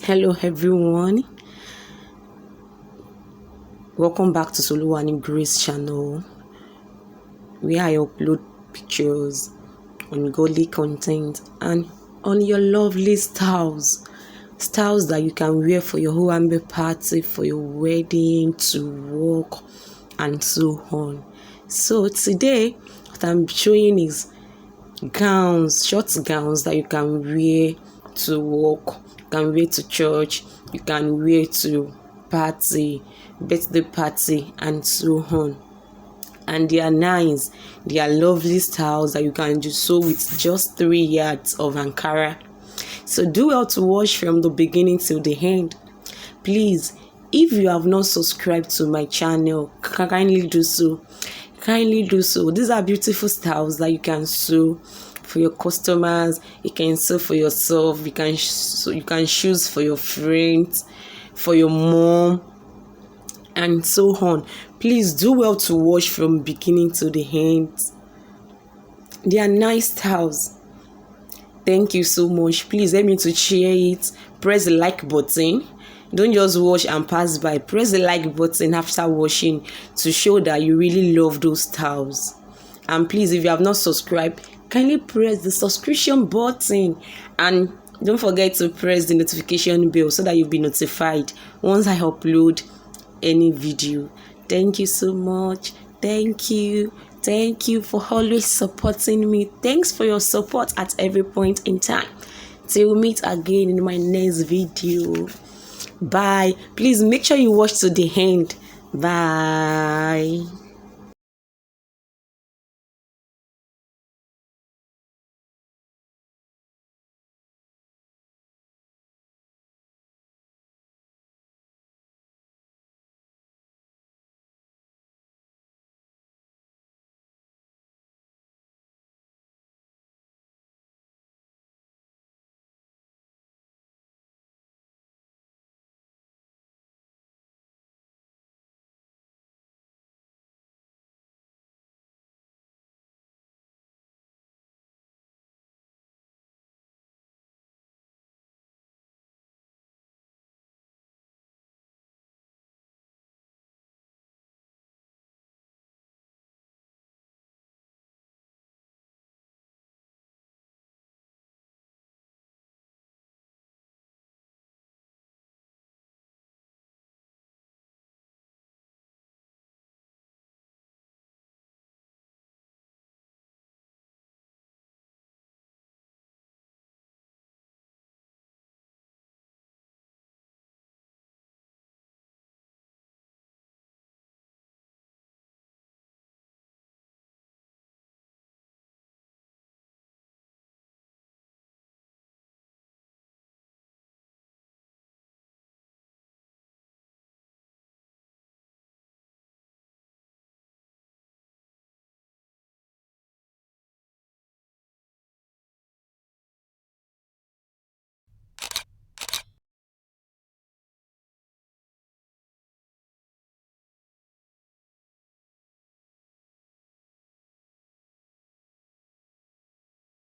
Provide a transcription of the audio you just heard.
Hello everyone, welcome back to Soluwani Grace channel, where I upload pictures on godly content and on your lovely styles that you can wear for your Owambe party, for your wedding, to work and so on. So today what I'm showing is gowns, short gowns that you can wear to work, you can wear to church, you can wear to party, birthday party and so on. And they are nice, they are lovely styles that you can do so with just 3 yards of Ankara. So do well to watch from the beginning till the end. Please, if you have not subscribed to my channel, kindly do so. These are beautiful styles that you can sew for your customers, you can sew for yourself, you can choose for your friends, for your mom and so on. Please do well to watch from beginning to the end. They are nice styles. Thank you so much. Please help me to share it. Press the like button. Don't just watch and pass by. Press the like button after watching to show that you really love those styles. And please, if you have not subscribed, kindly press the subscription button and don't forget to press the notification bell so that you'll be notified once I upload any video. Thank you so much. Thank you for always supporting me. Thanks for your support at every point in time. Till we meet again in my next video. Bye. Please make sure you watch to the end. Bye.